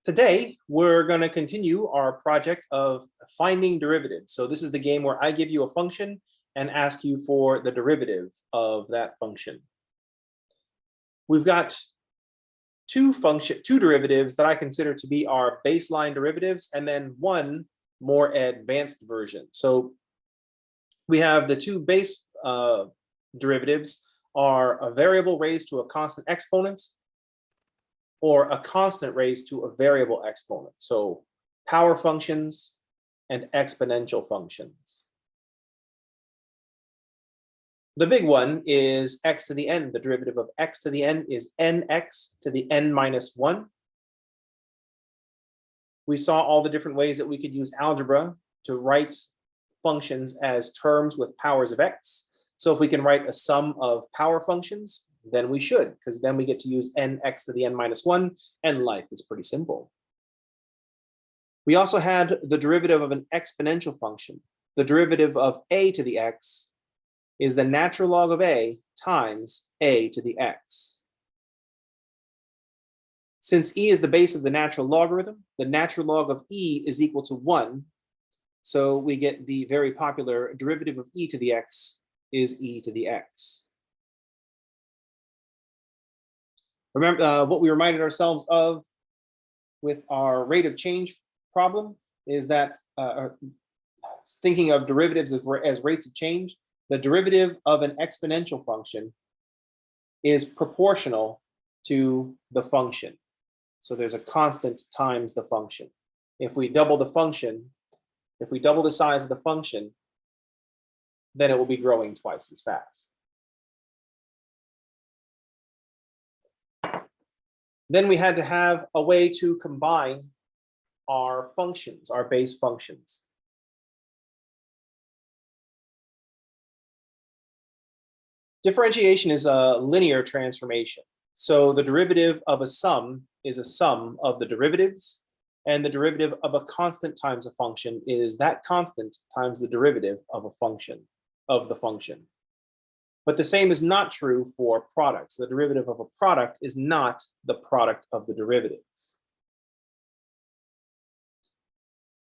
Today, we're going to continue our project of finding derivatives. So this is the game where I give you a function and ask you for the derivative of that function. We've got two derivatives that I consider to be our baseline derivatives, and then one more advanced version. So we have the two base derivatives are a variable raised to a constant exponent, or a constant raised to a variable exponent. So power functions and exponential functions. The big one is x to the n. The derivative of x to the n is nx to the n minus 1. We saw all the different ways that we could use algebra to write functions as terms with powers of x. So if we can write a sum of power functions, then we should, because then we get to use nx to the n minus 1, and life is pretty simple. We also had the derivative of an exponential function. The derivative of a to the x is the natural log of a times a to the x. Since e is the base of the natural logarithm, the natural log of e is equal to 1. So we get the very popular derivative of e to the x is e to the x. Remember, what we reminded ourselves of with our rate of change problem is that thinking of derivatives as rates of change, the derivative of an exponential function is proportional to the function. So there's a constant times the function. If we double the function, if we double the size of the function, then it will be growing twice as fast. Then we had to have a way to combine our functions, our base functions. Differentiation is a linear transformation. So the derivative of a sum is a sum of the derivatives, and the derivative of a constant times a function is that constant times the derivative of a function, of the function. But the same is not true for products. The derivative of a product is not the product of the derivatives.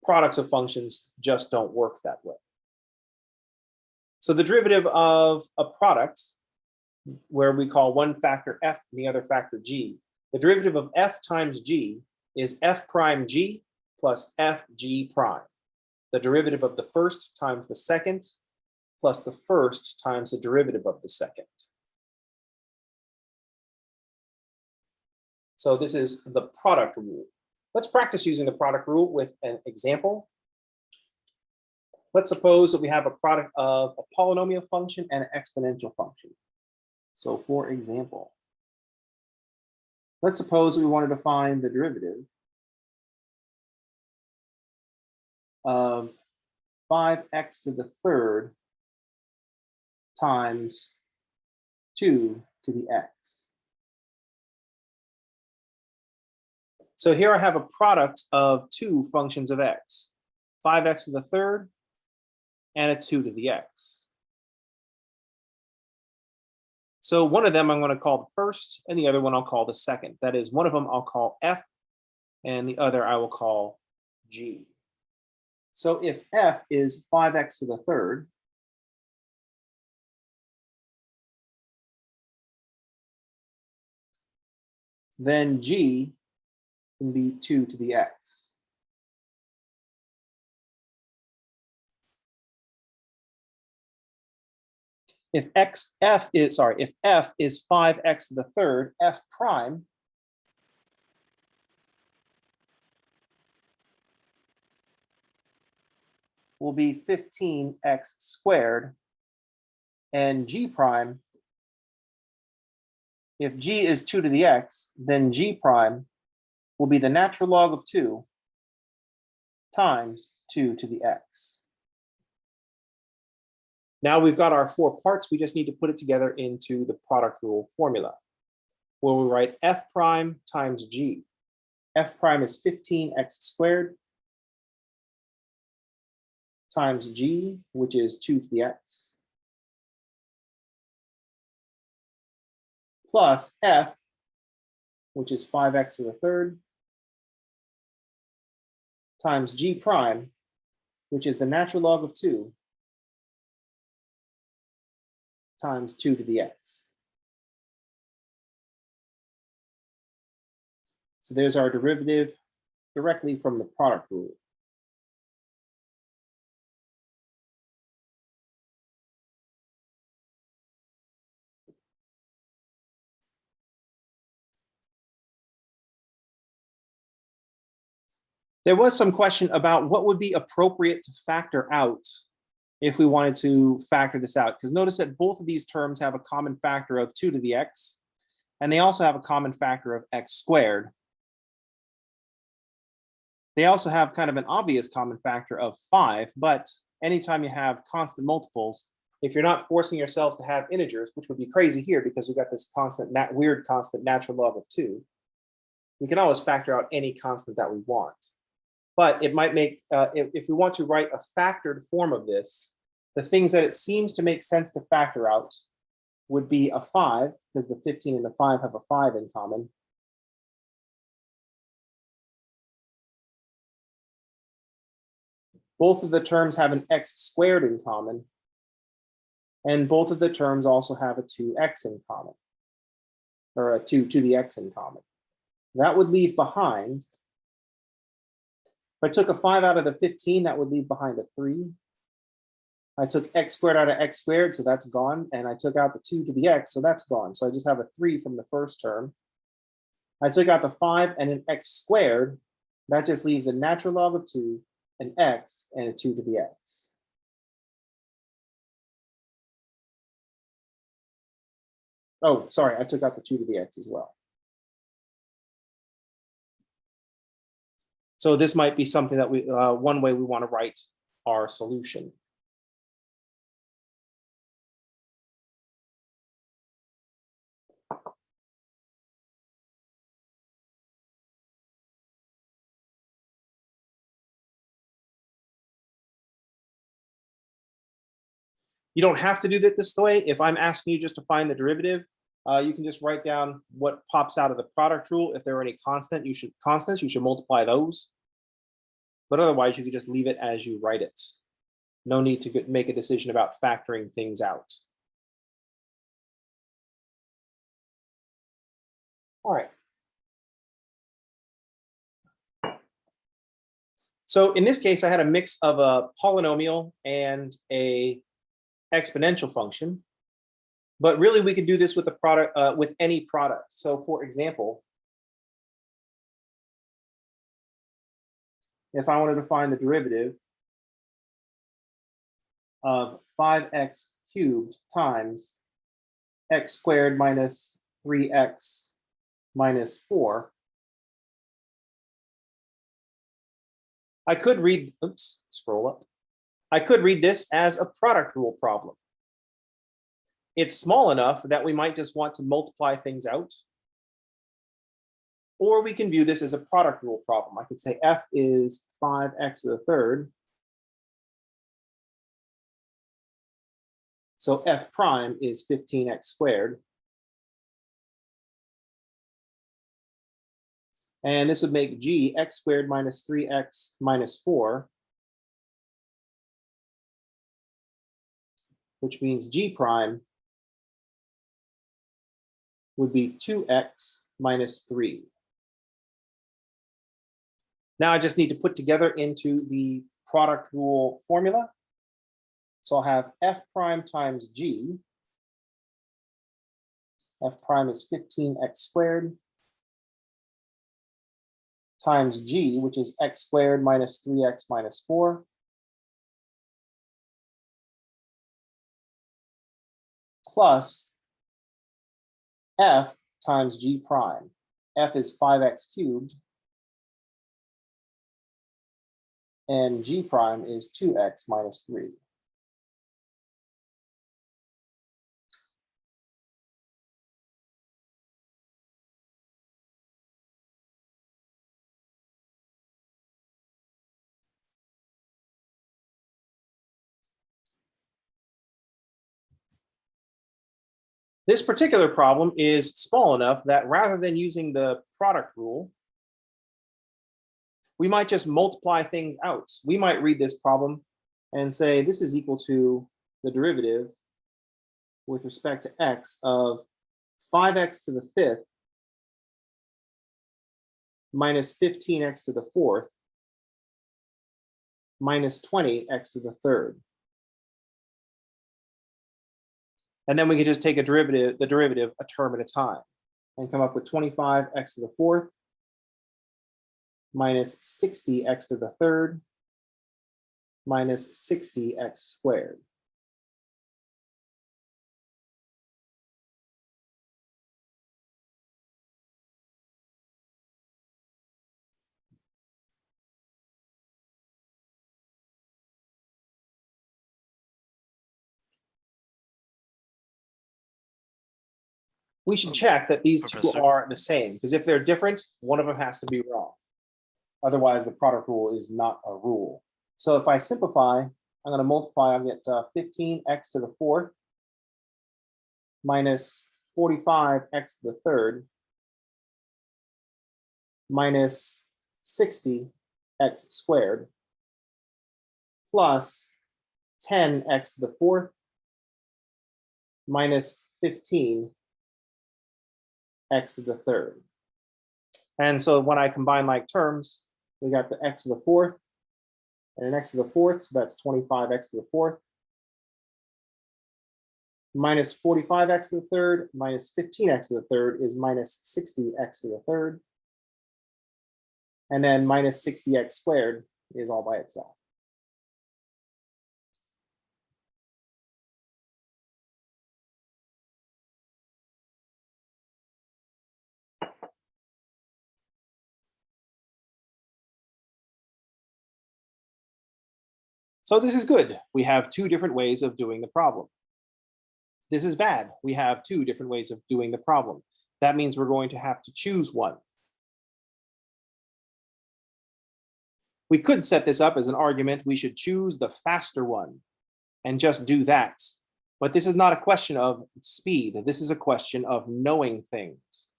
Products of functions just don't work that way. So the derivative of a product, where we call one factor f and the other factor g, the derivative of f times g is f prime g plus f g prime. The derivative of the first times the second plus the first times the derivative of the second. So this is the product rule. Let's practice using the product rule with an example. Let's suppose that we have a product of a polynomial function and an exponential function. So for example, let's suppose we wanted to find the derivative of 5x to the third times 2 to the x. So here I have a product of two functions of x, 5x to the third and a 2 to the x. So one of them I'm going to call the first, and the other one I'll call the second. That is, one of them I'll call f, and the other I will call g. So if f is 5x to the third, then g can be 2 to the x. If f is 5x to the third, f prime will be 15x squared, and g prime, if g is 2 to the x, then g prime will be the natural log of 2 times 2 to the x. Now we've got our four parts. We just need to put it together into the product rule formula, where we write f prime times g. F prime is 15x squared times g, which is 2 to the x, plus f, which is 5x to the third, times g prime, which is the natural log of 2 times 2 to the x. So there's our derivative directly from the product rule. There was some question about what would be appropriate to factor out if we wanted to factor this out, because notice that both of these terms have a common factor of 2 to the x, and they also have a common factor of x squared. They also have kind of an obvious common factor of 5, but anytime you have constant multiples, if you're not forcing yourselves to have integers, which would be crazy here because we've got this constant, weird constant natural log of 2, we can always factor out any constant that we want. But it might make, if we want to write a factored form of this, the things that it seems to make sense to factor out would be a 5, because the 15 and the 5 have a 5 in common. Both of the terms have an x squared in common. And both of the terms also have a 2x in common, or a 2 to the x in common. That would leave behind, if I took a 5 out of the 15, that would leave behind a 3. I took x squared out of x squared, so that's gone. And I took out the 2 to the x, so that's gone. So I just have a 3 from the first term. I took out the 5 and an x squared. That just leaves a natural log of 2, an x, and a 2 to the x. Oh, sorry, I took out the 2 to the x as well. So this might be something that we, one way we want to write our solution. You don't have to do that this way. If I'm asking you just to find the derivative, you can just write down what pops out of the product rule. If there are any constants, you should multiply those. But otherwise, you can just leave it as you write it. No need to make a decision about factoring things out. All right. So in this case, I had a mix of a polynomial and a exponential function. But really, we could do this with a product, with any product. So for example, if I wanted to find the derivative of 5x cubed times x squared minus 3x minus 4, I could read, oops, scroll up. I could read this as a product rule problem. It's small enough that we might just want to multiply things out. Or we can view this as a product rule problem. I could say f is 5x to the third. So f prime is 15x squared. And this would make g x squared minus 3x minus 4, which means g prime would be 2x minus 3. Now I just need to put together into the product rule formula. So I'll have f prime times g. F prime is 15x squared times g, which is x squared minus 3x minus 4, plus f times g prime. F is 5x cubed, and g prime is 2x minus 3. This particular problem is small enough that rather than using the product rule, we might just multiply things out. We might read this problem and say this is equal to the derivative with respect to x of 5x to the fifth minus 15x to the fourth minus 20x to the third. And then we can just take the derivative a term at a time and come up with 25x to the fourth minus 60x to the third minus 60x squared. We should check that these two are the same, because if they're different, one of them has to be wrong. Otherwise, the product rule is not a rule. So if I simplify, I'm going to multiply, I'll get 15x to the fourth minus 45x to the third minus 60x squared plus 10x to the fourth minus 15x to the third. And so when I combine like terms, we got the x to the fourth and an x to the fourth, so that's 25x to the fourth minus 45x to the third minus 15x to the third is minus 60x to the third. And then minus 60x squared is all by itself. So this is good. We have two different ways of doing the problem. This is bad. We have two different ways of doing the problem. That means we're going to have to choose one. We could set this up as an argument. We should choose the faster one and just do that. But this is not a question of speed. This is a question of knowing things.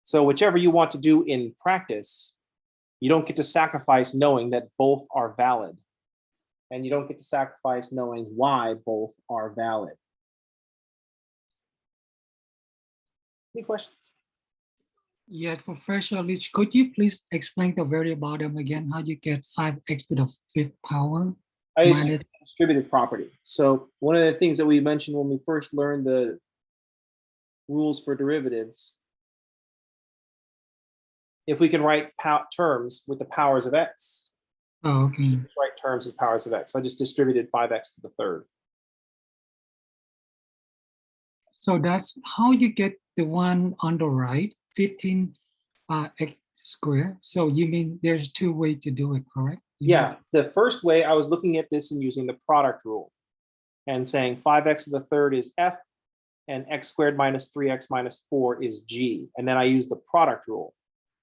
So whichever you want to do in practice, you don't get to sacrifice knowing that both are valid. And you don't get to sacrifice knowing why both are valid. Any questions? Yeah, Professor Leach, could you please explain the very bottom again, how you get 5x to the fifth power? Minus distributive property. So one of the things that we mentioned when we first learned the rules for derivatives, if we can write terms with the powers of x, oh, okay. Write terms with powers of x. So I just distributed 5x to the third. So that's how you get the one on the right, 15 x squared. So you mean there's two ways to do it, correct? Yeah, the first way I was looking at this and using the product rule and saying 5x to the third is f and x squared minus 3x minus 4 is g. And then I use the product rule,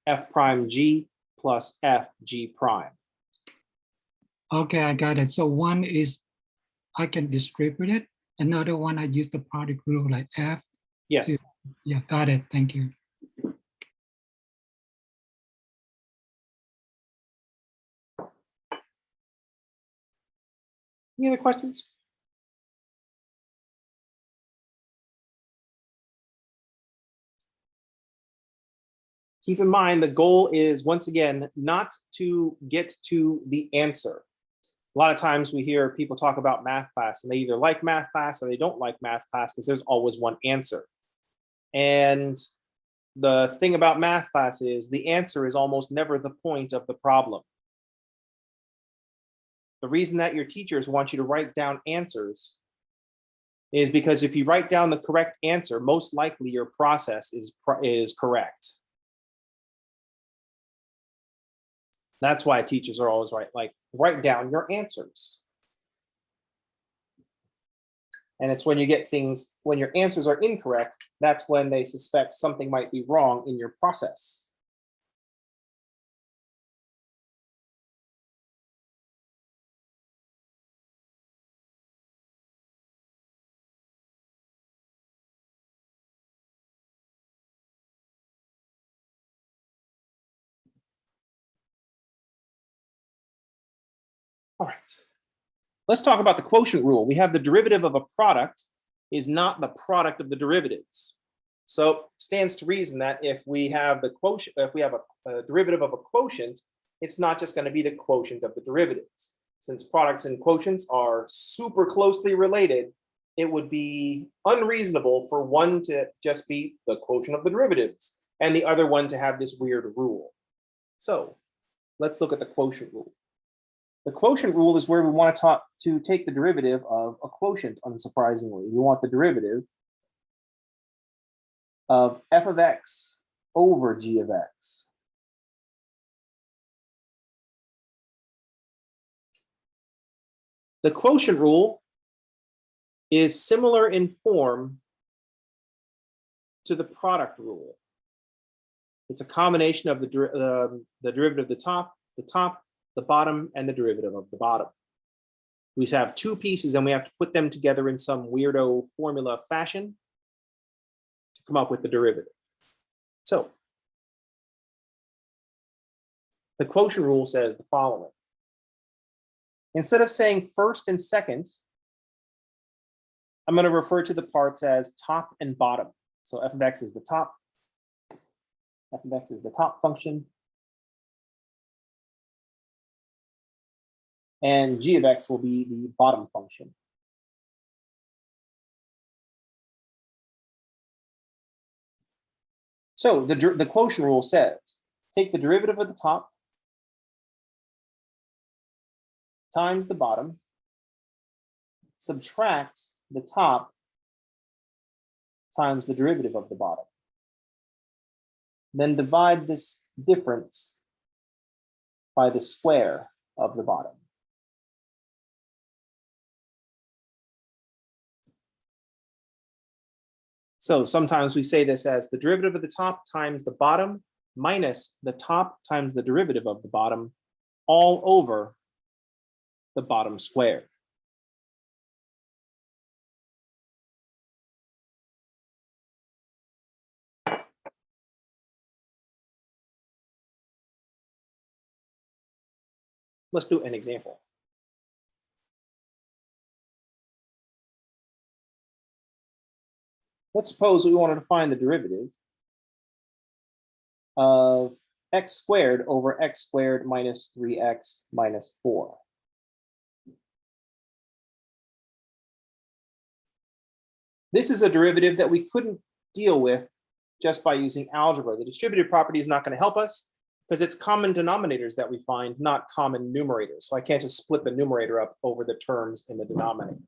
f prime g plus f g prime. Okay, I got it. So one is I can distribute it. Another one I use the product rule like f. Yes. Yeah, got it. Thank you. Any other questions? Keep in mind, the goal is, once again, not to get to the answer. A lot of times we hear people talk about math class and they either like math class or they don't like math class because there's always one answer. And the thing about math class is the answer is almost never the point of the problem. The reason that your teachers want you to write down answers is because if you write down the correct answer, most likely your process is correct. That's why teachers are always write down your answers. And it's when you get things, when your answers are incorrect, that's when they suspect something might be wrong in your process. All right. Let's talk about the quotient rule. We have the derivative of a product is not the product of the derivatives. So it stands to reason that if we have the quotient, if we have a derivative of a quotient, it's not just going to be the quotient of the derivatives. Since products and quotients are super closely related, it would be unreasonable for one to just be the quotient of the derivatives and the other one to have this weird rule. So let's look at the quotient rule. The quotient rule is where we want to take the derivative of a quotient, unsurprisingly. We want the derivative of f of x over g of x. The quotient rule is similar in form to the product rule. It's a combination of the derivative of the top, the bottom, and the derivative of the bottom. We have two pieces and we have to put them together in some weirdo formula fashion to come up with the derivative. So the quotient rule says the following. Instead of saying first and second, I'm going to refer to the parts as top and bottom. So f of x is the top. F of x is the top function. And g of x will be the bottom function. So the quotient rule says, take the derivative of the top times the bottom, subtract the top times the derivative of the bottom. Then divide this difference by the square of the bottom. So sometimes we say this as the derivative of the top times the bottom minus the top times the derivative of the bottom all over the bottom squared. Let's do an example. Let's suppose we wanted to find the derivative of x squared over x squared minus 3x minus 4. This is a derivative that we couldn't deal with just by using algebra. The distributive property is not going to help us because it's common denominators that we find, not common numerators. So I can't just split the numerator up over the terms in the denominator.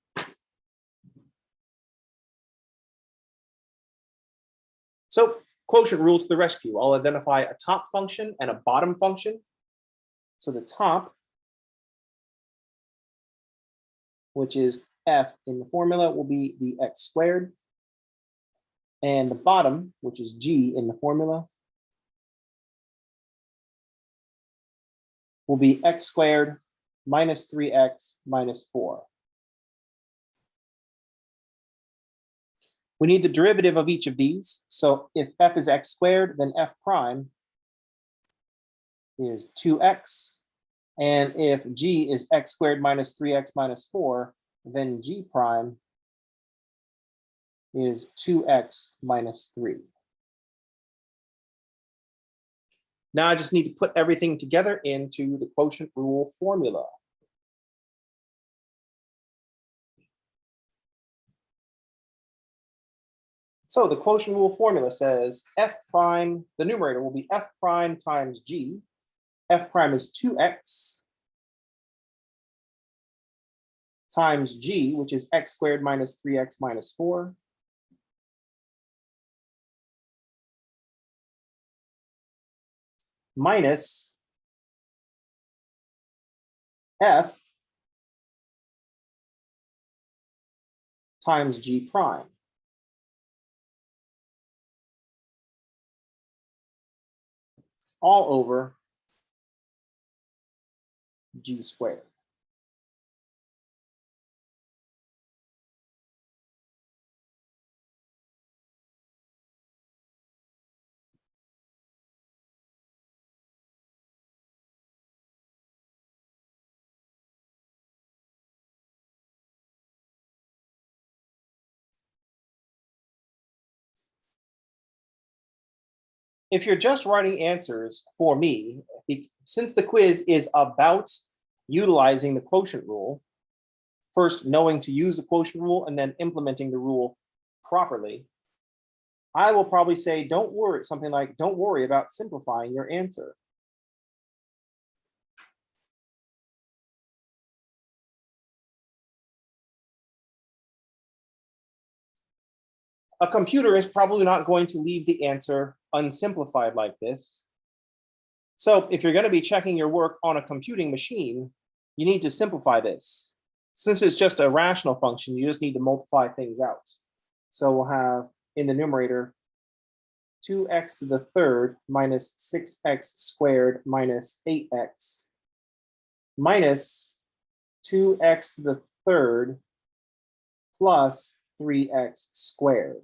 So quotient rule to the rescue. I'll identify a top function and a bottom function. So the top, which is f in the formula, will be the x squared. And the bottom, which is g in the formula, will be x squared minus 3x minus 4. We need the derivative of each of these. So if f is x squared, then f prime is 2x. And if g is x squared minus 3x minus 4, then g prime is 2x minus 3. Now I just need to put everything together into the quotient rule formula. So the quotient rule formula says f prime, the numerator will be f prime times g. F prime is 2x times g, which is x squared minus 3x minus 4. Minus f times g prime. All over g squared. if you're just writing answers for me, since the quiz is about utilizing the quotient rule, first knowing to use the quotient rule and then implementing the rule properly, I will probably say, don't worry, something like, don't worry about simplifying your answer. A computer is probably not going to leave the answer unsimplified like this. So if you're going to be checking your work on a computing machine, you need to simplify this. Since it's just a rational function, you just need to multiply things out. So we'll have in the numerator 2x to the third minus 6x squared minus 8x minus 2x to the third plus 3x squared.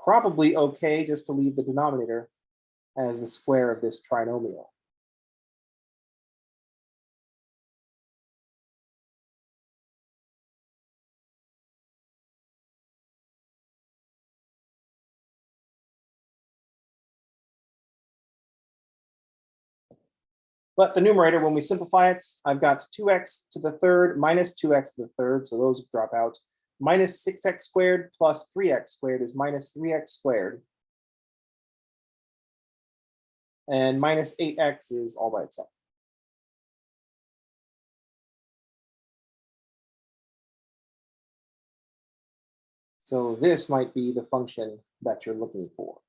Probably okay just to leave the denominator as the square of this trinomial. But the numerator, when we simplify it, I've got 2x to the third minus 2x to the third, so those drop out. Minus 6x squared plus 3x squared is minus 3x squared. And minus 8x is all by itself. So this might be the function that you're looking for.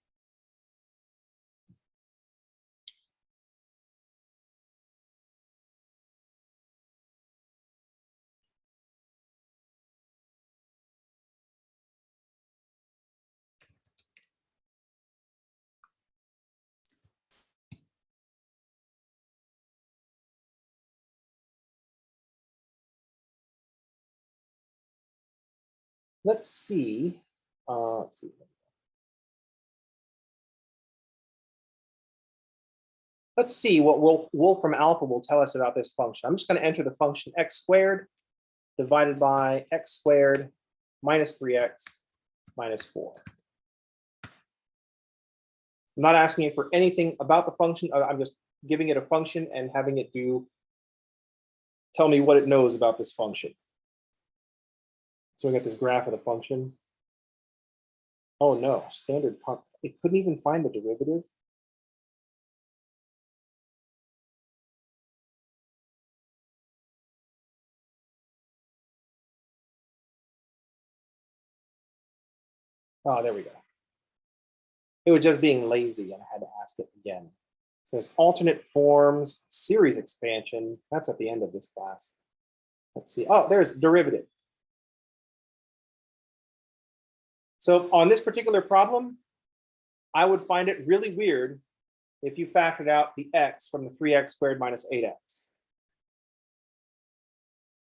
Let's see. Let's see. Let's see what Wolfram alpha will tell us about this function. I'm just going to enter the function x squared divided by x squared minus 3x minus 4. I'm not asking it for anything about the function. I'm just giving it a function and having it tell me what it knows about this function. So we got this graph of the function. Oh no, standard pump. It couldn't even find the derivative. Oh, there we go. It was just being lazy and I had to ask it again. So there's alternate forms, series expansion. That's at the end of this class. Let's see. Oh, there's derivative. So on this particular problem, I would find it really weird if you factored out the x from the 3x squared minus 8x.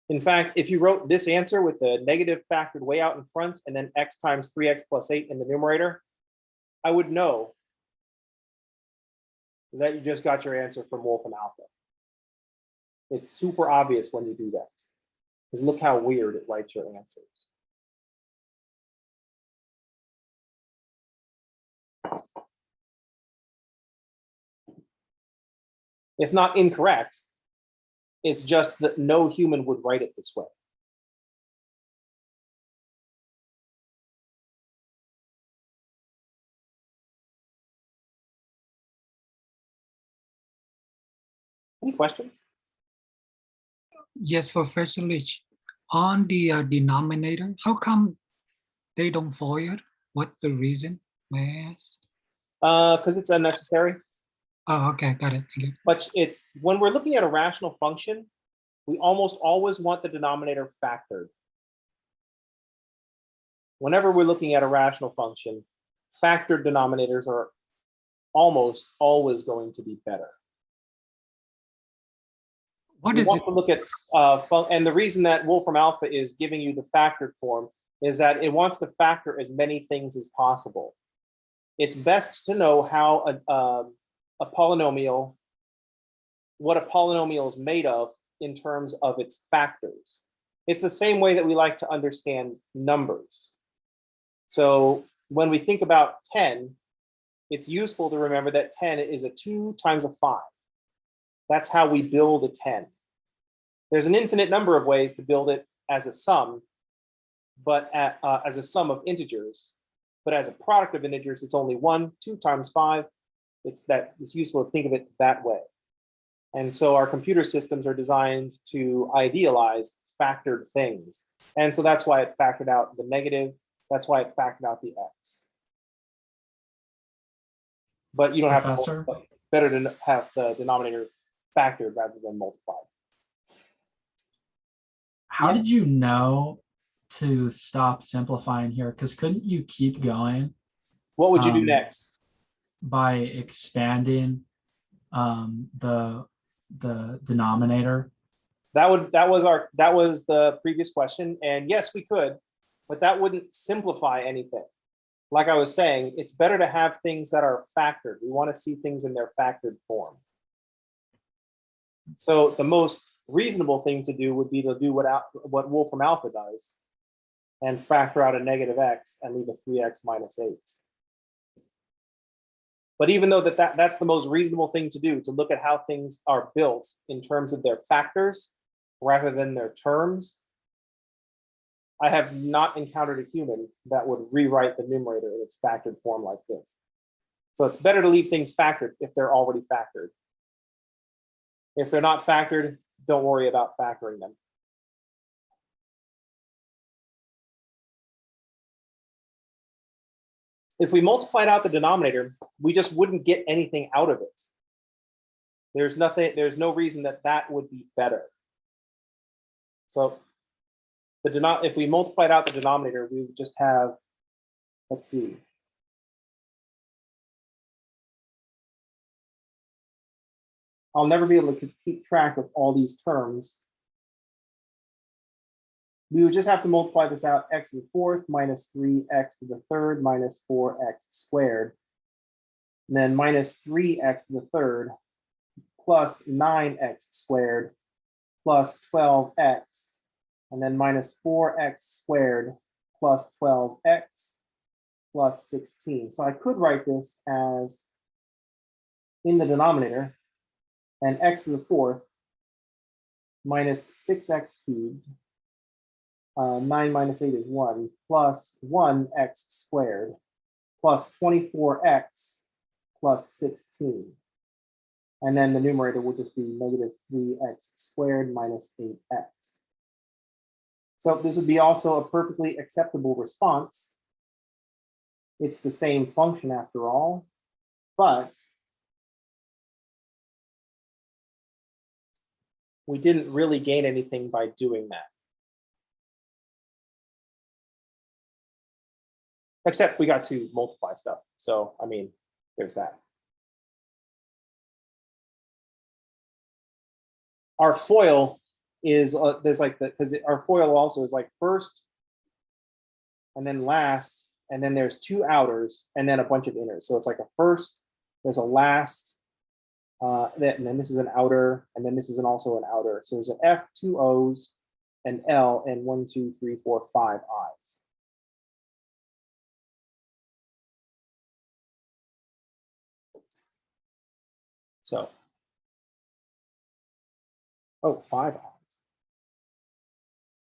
In fact, if you wrote this answer with the negative factored way out in front and then x times 3x plus 8 in the numerator, I would know that you just got your answer from Wolfram alpha. It's super obvious when you do that, because look how weird it writes your answers. It's not incorrect. It's just that no human would write it this way. Any questions? Yes, Professor Lich. On the denominator, how come they don't FOIL? What's the reason, may I ask? Because it's unnecessary. Oh, okay, got it. Thank you. But when we're looking at a rational function, we almost always want the denominator factored. Whenever we're looking at a rational function, factored denominators are almost always going to be better. What We is want it? to look at, and the reason that Wolfram alpha is giving you the factored form is that it wants to factor as many things as possible. It's best to know how a polynomial, what a polynomial is made of in terms of its factors. It's the same way that we like to understand numbers. So when we think about 10, it's useful to remember that 10 is a 2 times a 5. That's how we build a 10. There's an infinite number of ways to build it as a sum, but as a sum of integers. But as a product of integers, it's only 1, 2 times 5. It's useful to think of it that way. And so our computer systems are designed to idealize factored things. And so that's why it factored out the negative. That's why it factored out the x. But you don't Professor? have to, better to have the denominator factored rather than multiplied. How did you know to stop simplifying here? Because couldn't you keep going What would you do next? by expanding the denominator? That was the previous question, and yes, we could, but that wouldn't simplify anything. Like I was saying, it's better to have things that are factored. We want to see things in their factored form. So the most reasonable thing to do would be to do what Wolfram Alpha does and factor out a negative x and leave a 3x minus 8. But even though that's the most reasonable thing to do, to look at how things are built in terms of their factors rather than their terms, I have not encountered a human that would rewrite the numerator in its factored form like this. So it's better to leave things factored if they're already factored. If they're not factored, don't worry about factoring them. If we multiplied out the denominator, we just wouldn't get anything out of it. There's no reason that would be better. So if we multiplied out the denominator, we would just have, let's see. I'll never be able to keep track of all these terms. We would just have to multiply this out: x to the 4th minus 3x to the 3rd minus 4x squared. And then minus 3x to the 3rd plus 9x squared plus 12x. And then minus 4x squared plus 12x plus 16. So I could write this as, in the denominator, and x to the 4th minus 6x cubed, 9 minus 8 is 1, plus 1x squared, plus 24x plus 16. And then the numerator will just be negative 3x squared minus 8x. So this would be also a perfectly acceptable response. It's the same function after all, but we didn't really gain anything by doing that. Except we got to multiply stuff. So, I mean, there's that. Our FOIL is, there's like because our FOIL also is like first, and then last, and then there's 2 outers, and then a bunch of inners. So it's like a first, there's a last, and then this is an outer, and then this is also an outer. So there's an F, 2 O's, an L, and 1, 2, 3, 4, 5 I's. So, 5 I's.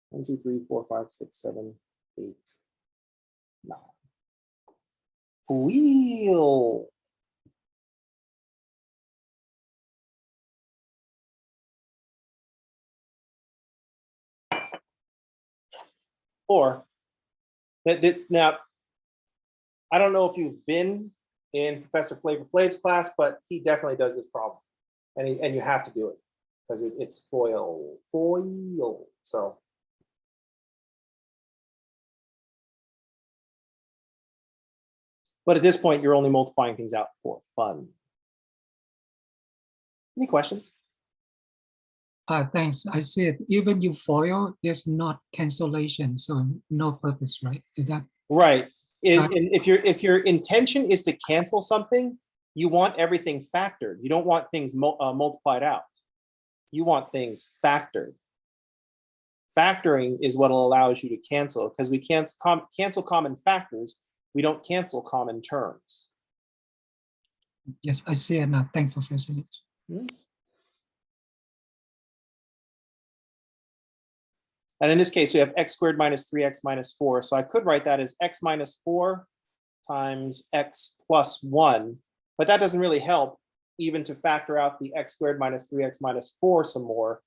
1, 2, 3, 4, 5, 6, 7, 8, 9. Wheel. Or now, I don't know if you've been in Professor Flavor Flav's class, but he definitely does this problem, and you have to do it because it's FOIL. So. But at this point, you're only multiplying things out for fun. Any questions? Thanks. I see it. Even you FOIL, there's not cancellation, so no purpose, right? Is that right? If your intention is to cancel something, you want everything factored. You don't want things multiplied out. You want things factored. Factoring is what allows you to cancel, because we can't cancel common factors we don't cancel common terms. Yes, I see it now. Thanks, Professor. And in this case, we have x squared minus 3x minus 4. So I could write that as x minus 4 times x plus 1. But that doesn't really help even to factor out the x squared minus 3x minus 4 some more,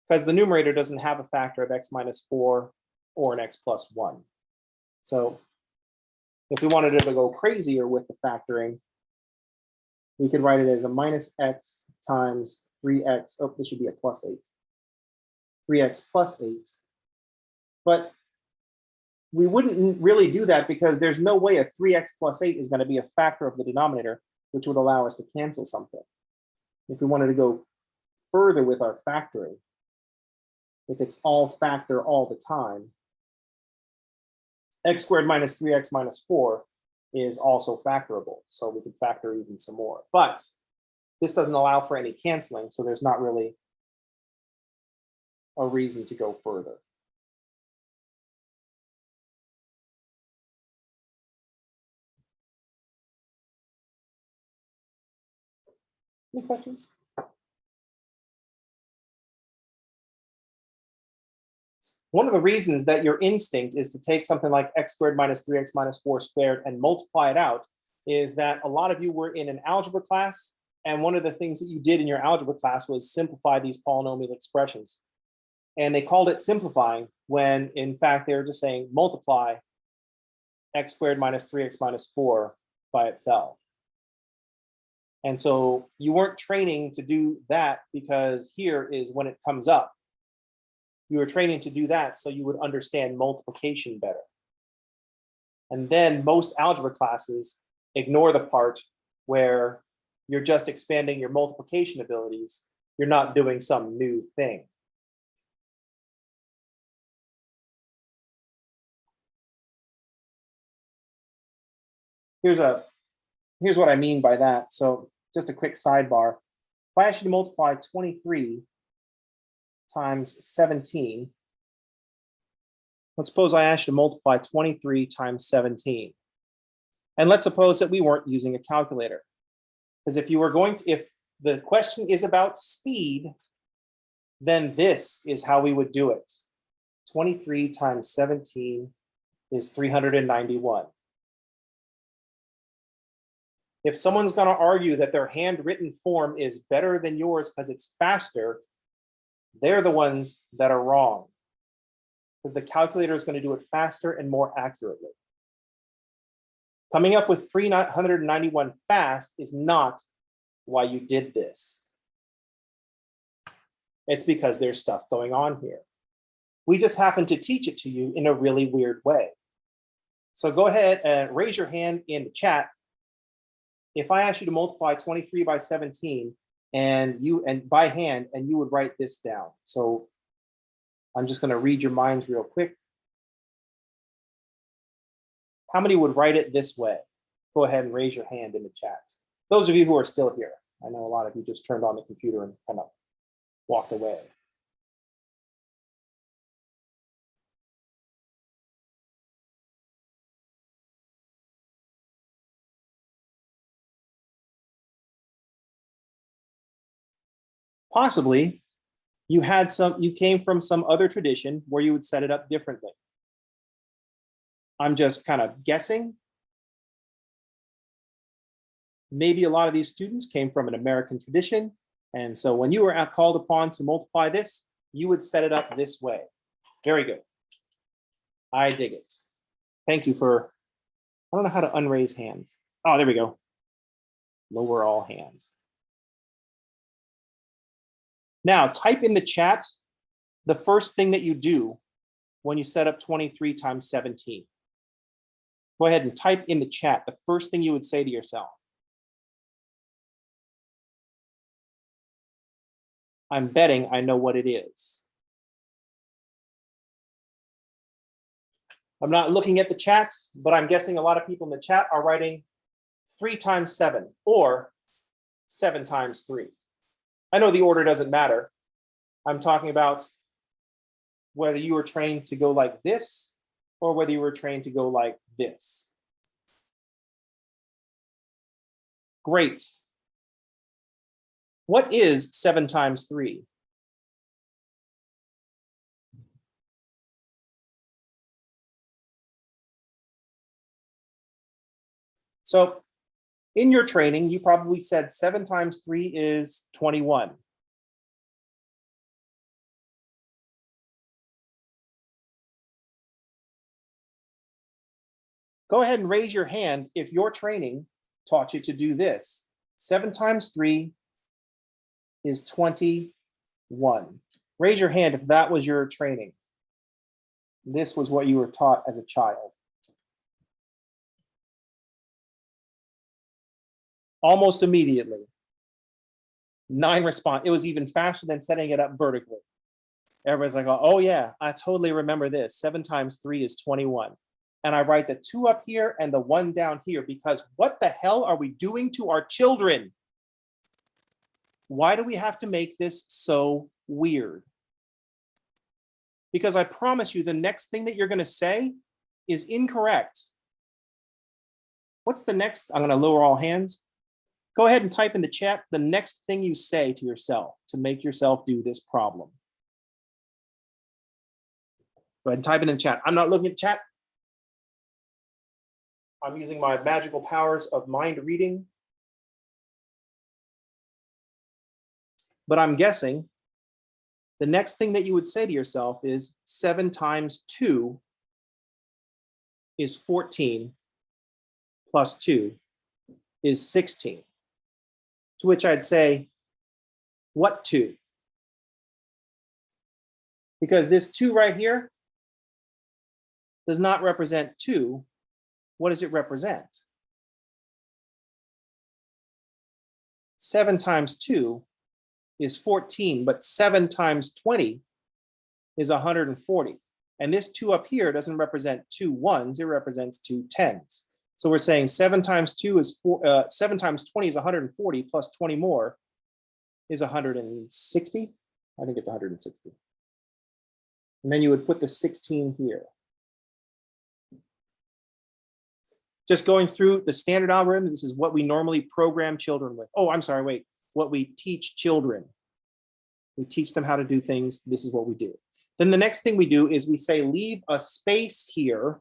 because the numerator doesn't have a factor of x minus 4 or an x plus 1. So if we wanted to go crazier with the factoring, we could write it as a minus x times 3x. Oh, this should be a plus 8. 3x plus 8. But we wouldn't really do that because there's no way a 3x plus 8 is going to be a factor of the denominator, which would allow us to cancel something. If we wanted to go further with our factoring, if it's all factor all the time, x squared minus 3x minus 4 is also factorable. So we could factor even some more. But this doesn't allow for any canceling, so there's not really a reason to go further. Any questions? One of the reasons that your instinct is to take something like x squared minus 3x minus 4 squared and multiply it out is that a lot of you were in an algebra class, and one of the things that you did in your algebra class was simplify these polynomial expressions. And they called it simplifying when in fact they were just saying multiply x squared minus 3x minus 4 by itself. And so you weren't training to do that because here is when it comes up. You were training to do that so you would understand multiplication better. And then most algebra classes ignore the part where you're just expanding your multiplication abilities. You're not doing some new thing. Here's what I mean by that. So just a quick sidebar. If I ask you to multiply 23 times 17, let's suppose I asked you to multiply 23 times 17. And let's suppose that we weren't using a calculator. Because if you were going to, if the question is about speed, then this is how we would do it. 23 times 17 is 391. If someone's going to argue that their handwritten form is better than yours because it's faster, they're the ones that are wrong. Because the calculator is going to do it faster and more accurately. Coming up with 391 fast is not why you did this. It's because there's stuff going on here. We just happen to teach it to you in a really weird way. So go ahead and raise your hand in the chat. If I asked you to multiply 23 by 17 and by hand, and you would write this down. So I'm just going to read your minds real quick. How many would write it this way? Go ahead and raise your hand in the chat. Those of you who are still here. I know a lot of you just turned on the computer and kind of walked away. Possibly you came from some other tradition where you would set it up differently. I'm just kind of guessing. Maybe a lot of these students came from an American tradition. And so when you were called upon to multiply this, you would set it up this way. Very good. I dig it. Thank you for, I don't know how to unraise hands. Oh, there we go. Lower all hands. Now type in the chat the first thing that you do when you set up 23 times 17. Go ahead and type in the chat the first thing you would say to yourself. I'm betting I know what it is. I'm not looking at the chat, but I'm guessing a lot of people in the chat are writing 3 times 7 or 7 times 3. I know the order doesn't matter. I'm talking about whether you were trained to go like this or whether you were trained to go like this. Great. What is 7 times 3? So in your training, you probably said 7 times 3 is 21. Go ahead and raise your hand if your training taught you to do this. 7 times 3 is 21. Raise your hand if that was your training. This was what you were taught as a child. Almost immediately. 9 response. It was even faster than setting it up vertically. Everybody's like, oh yeah, I totally remember this. 7 times 3 is 21. And I write the 2 up here and the 1 down here because what the hell are we doing to our children? Why do we have to make this so weird? Because I promise you the next thing that you're going to say is incorrect. What's the next? I'm going to lower all hands. Go ahead and type in the chat the next thing you say to yourself to make yourself do this problem. Go ahead and type it in the chat. I'm not looking at the chat. I'm using my magical powers of mind reading. But I'm guessing the next thing that you would say to yourself is 7 times 2 is 14 plus 2 is 16. To which I'd say, what 2? Because this 2 right here does not represent 2. What does it represent? 7 times 2 is 14, but 7 times 20 is 140. And this 2 up here doesn't represent 2 1s, it represents 2 10s. So we're saying 7 times 2 is 7 times 20 is 140 plus 20 more is 160. I think it's 160. And then you would put the 16 here. Just going through the standard algorithm, this is what we normally program children with. Oh, I'm sorry, wait. What we teach children. We teach them how to do things. This is what we do. Then the next thing we do is we say leave a space here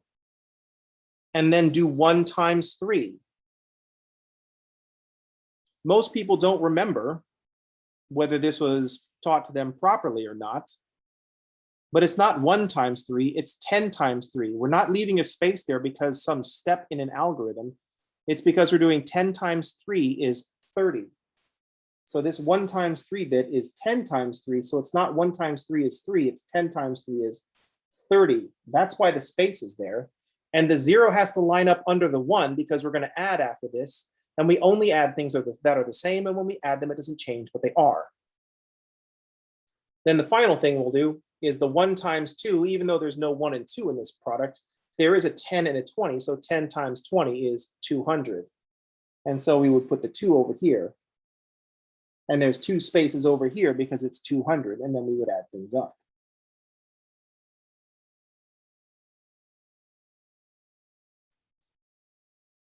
and then do 1 times 3. Most people don't remember whether this was taught to them properly or not. But it's not 1 times 3, it's 10 times 3. We're not leaving a space there because some step in an algorithm. It's because we're doing 10 times 3 is 30. So this 1 times 3 bit is 10 times 3. So it's not 1 times 3 is 3, it's 10 times 3 is 30. That's why the space is there. And the 0 has to line up under the 1 because we're going to add after this. And we only add things that are the same. And when we add them, it doesn't change what they are. Then the final thing we'll do is the 1 times 2, even though there's no 1 and 2 in this product, there is a 10 and a 20. So 10 times 20 is 200. And so we would put the 2 over here. And there's 2 spaces over here because it's 200. And then we would add things up.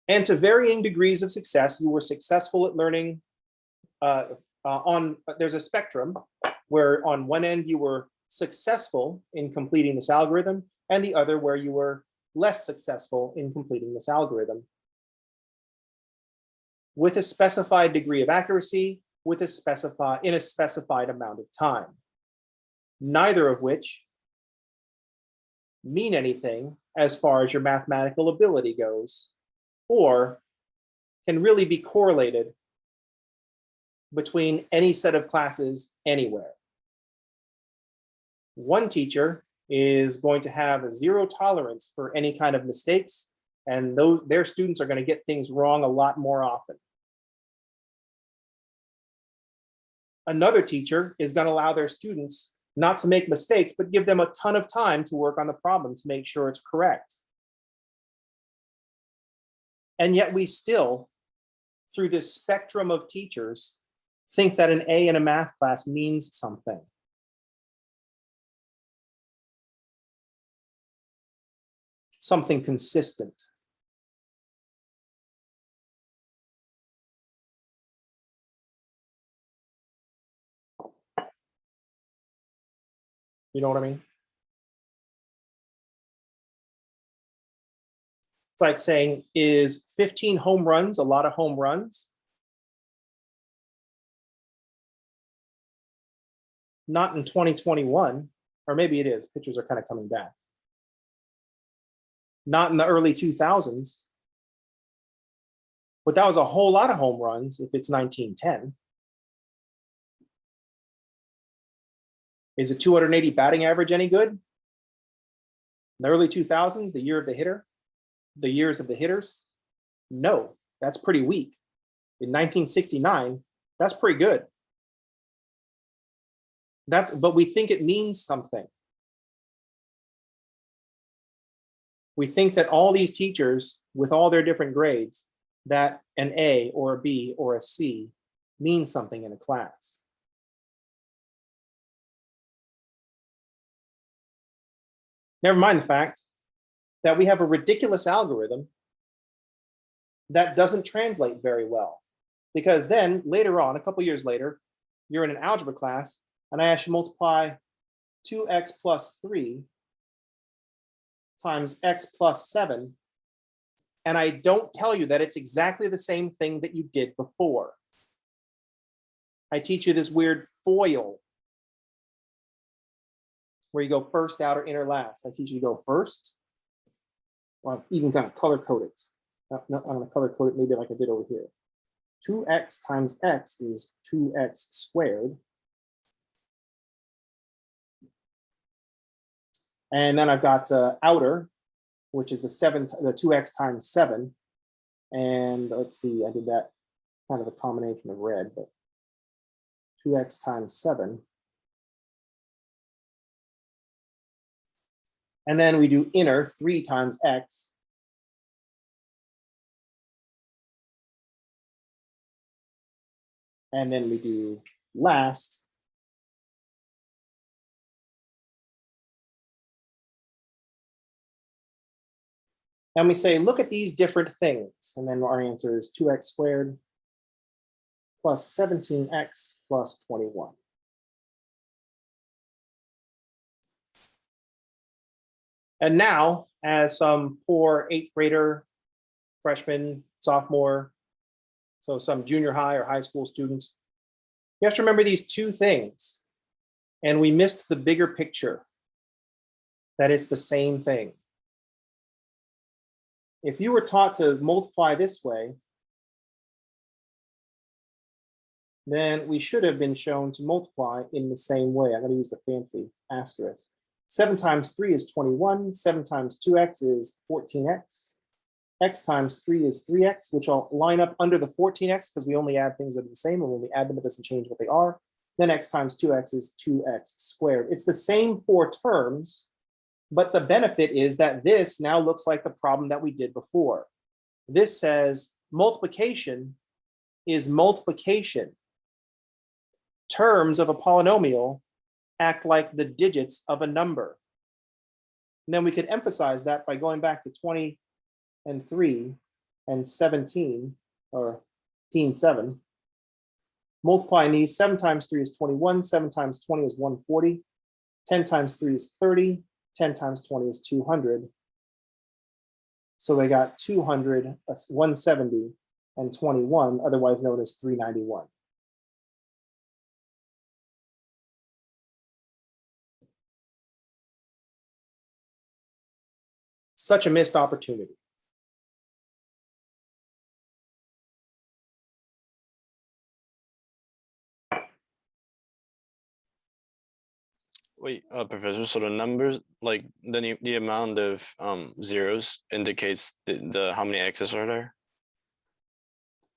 And to varying degrees of success, you were successful at learning there's a spectrum where on one end you were successful in completing this algorithm, and the other where you were less successful in completing this algorithm. With a specified degree of accuracy, in a specified amount of time. Neither of which mean anything as far as your mathematical ability goes, or can really be correlated between any set of classes anywhere. One teacher is going to have a 0 tolerance for any kind of mistakes, and their students are going to get things wrong a lot more often. Another teacher is going to allow their students not to make mistakes, but give them a ton of time to work on the problem to make sure it's correct. And yet we still, through this spectrum of teachers, think that an A in a math class means something. Something consistent. You know what I mean? It's like saying, is 15 home runs a lot of home runs? Not in 2021, or maybe it is. Pitchers are kind of coming back. Not in the early 2000s. But that was a whole lot of home runs if it's 1910. Is a 280 batting average any good? In the early 2000s, the year of the hitter, the years of the hitters? No, that's pretty weak. In 1969, that's pretty good. But we think it means something. We think that all these teachers with all their different grades, that an A or a B or a C means something in a class. Never mind the fact that we have a ridiculous algorithm that doesn't translate very well. Because then later on, a couple years later, you're in an algebra class and I ask you to multiply 2x plus 3 times x plus 7. And I don't tell you that it's exactly the same thing that you did before. I teach you this weird FOIL, where you go first, outer, inner, last. I teach you to go first. Well, I'm even gonna color code it. No, I'm gonna color code it maybe like I did over here. 2x times x is 2x squared. And then I've got outer, which is the 2x times 7. And let's see, I did that kind of a combination of red, but 2x times 7. And then we do inner, 3 times x. And then we do last. And we say, look at these different things. And then our answer is 2x squared plus 17x plus 21. And now, as some poor 8th grader, freshman, sophomore, so some junior high or high school students, you have to remember these two things. And we missed the bigger picture, that it's the same thing. If you were taught to multiply this way, then we should have been shown to multiply in the same way. I'm going to use the fancy asterisk. 7 times 3 is 21. 7 times 2x is 14x. X times 3 is 3x, which I'll line up under the 14x because we only add things that are the same, and when we add them, it doesn't change what they are. Then x times 2x is 2x squared. It's the same 4 terms, but the benefit is that this now looks like the problem that we did before. This says multiplication is multiplication. Terms of a polynomial act like the digits of a number. And then we could emphasize that by going back to 20 and 3 and 17, or 7. Multiplying these, 7 times 3 is 21, 7 times 20 is 140, 10 times 3 is 30, 10 times 20 is 200. So they got 200, 170, and 21, otherwise known as 391. Such a missed opportunity. Wait, Professor, so the numbers, like the amount of zeros indicates the how many x's are there?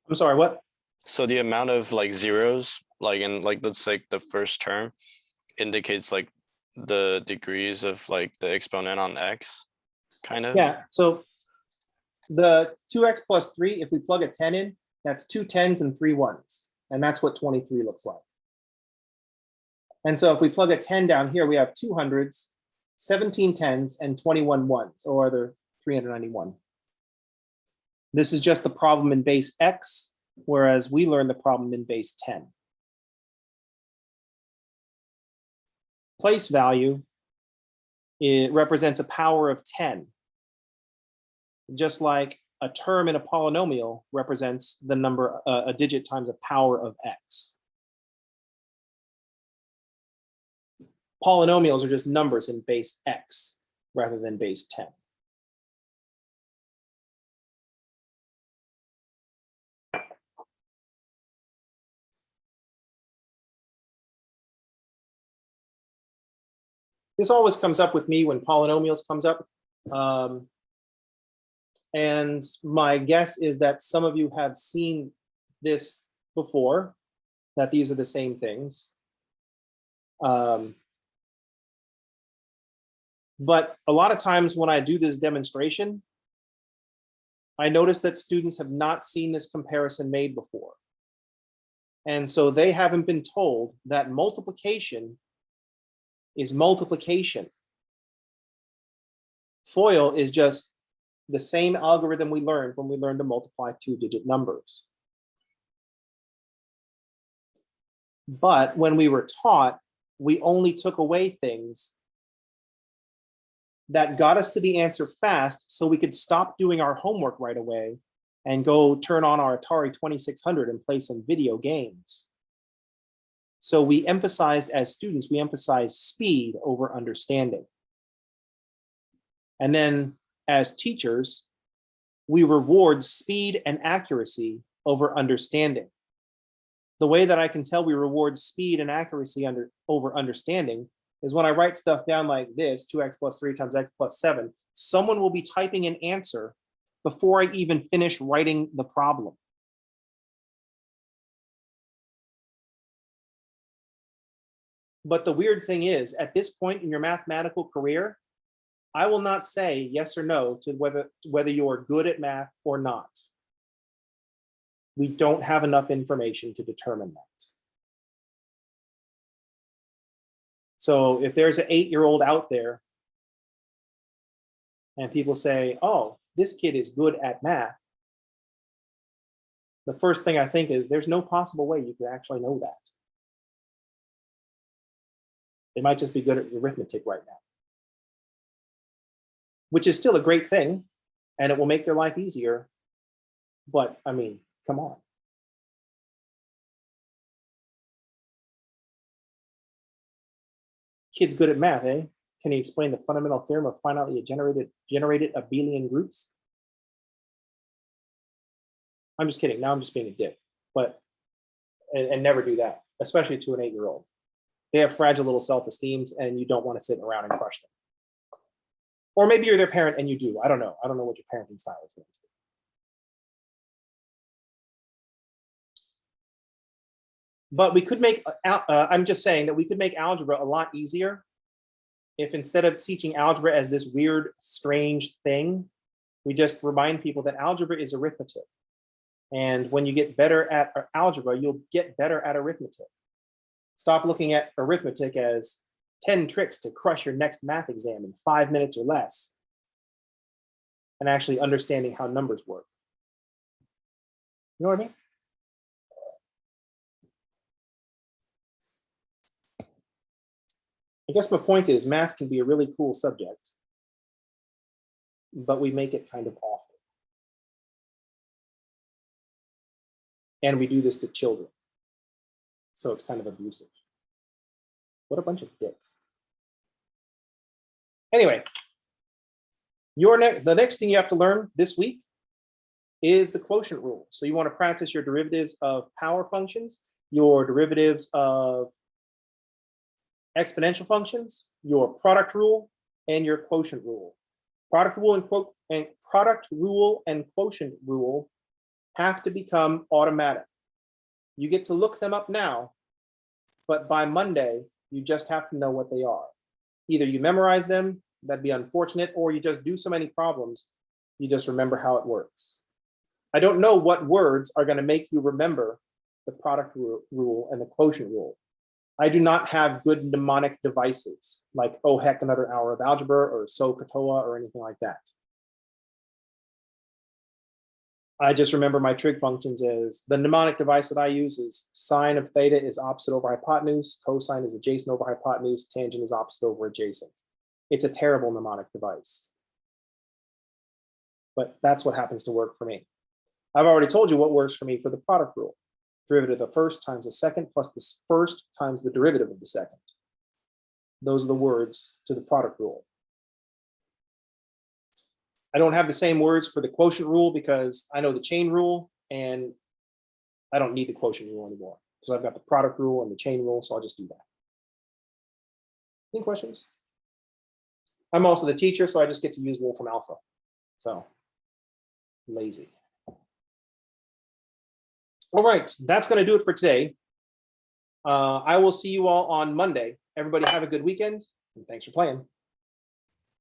I'm sorry, what? So the amount of like zeros, like in like let's say the first term indicates like the degrees of like the exponent on x, kind of? Yeah, so the 2x plus 3, if we plug a 10 in, that's 2 10s and 3 1s. And that's what 23 looks like. And so if we plug a 10 down here, we have 2 hundreds, 17 10s, and 21 1s, or other 391. This is just the problem in base x, whereas we learned the problem in base 10. Place value it represents a power of 10. Just like a term in a polynomial represents the number, a digit times a power of x. Polynomials are just numbers in base x rather than base 10. This always comes up with me when polynomials comes up. And my guess is that some of you have seen this before, that these are the same things. But a lot of times when I do this demonstration, I notice that students have not seen this comparison made before. And so they haven't been told that multiplication is multiplication. FOIL is just the same algorithm we learned when we learned to multiply two-digit numbers. But when we were taught, we only took away things that got us to the answer fast so we could stop doing our homework right away and go turn on our Atari 2600 and play some video games. So we emphasized, as students, we emphasized speed over understanding. And then as teachers, we reward speed and accuracy over understanding. The way that I can tell we reward speed and accuracy over understanding is when I write stuff down like this, 2x plus 3 times x plus 7, someone will be typing an answer before I even finish writing the problem. But the weird thing is, at this point in your mathematical career, I will not say yes or no to whether you're good at math or not. We don't have enough information to determine that. So if there's an 8-year-old out there and people say, oh, this kid is good at math, the first thing I think is there's no possible way you could actually know that. They might just be good at arithmetic right now, which is still a great thing, and it will make their life easier. But I mean, come on. Kid's good at math, eh? Can he explain the fundamental theorem of finitely generated abelian groups? I'm just kidding. Now I'm just being a dick. But and never do that, especially to an 8-year-old. They have fragile little self-esteems, and you don't want to sit around and crush them. Or maybe you're their parent and you do. I don't know. I don't know what your parenting style is going to be. But we could make, I'm just saying that we could make algebra a lot easier if instead of teaching algebra as this weird, strange thing, we just remind people that algebra is arithmetic. And when you get better at algebra, you'll get better at arithmetic. Stop looking at arithmetic as 10 tricks to crush your next math exam in 5 minutes or less, and actually understanding how numbers work. You know what I mean? I guess my point is math can be a really cool subject, but we make it kind of awful. And we do this to children. So it's kind of abusive. What a bunch of dicks. Anyway, the next thing you have to learn this week is the quotient rule. So you want to practice your derivatives of power functions, your derivatives of exponential functions, your product rule, and your quotient rule. Product rule and quotient rule have to become automatic. You get to look them up now, but by Monday, you just have to know what they are. Either you memorize them, that'd be unfortunate, or you just do so many problems, you just remember how it works. I don't know what words are going to make you remember the product rule and the quotient rule. I do not have good mnemonic devices like, oh heck, another hour of algebra or so katoa or anything like that. I just remember my trig functions as the mnemonic device that I use is sine of theta is opposite over hypotenuse, cosine is adjacent over hypotenuse, tangent is opposite over adjacent. it's a terrible mnemonic device. But that's what happens to work for me. I've already told you what works for me for the product rule. Derivative of the first times the second plus the first times the derivative of the second. Those are the words to the product rule. I don't have the same words for the quotient rule because I know the chain rule and I don't need the quotient rule anymore because I've got the product rule and the chain rule, so I'll just do that. Any questions? I'm also the teacher, so I just get to use Wolfram Alpha. So lazy. All right, that's going to do it for today. I will see you all on Monday. Everybody have a good weekend, and thanks for playing.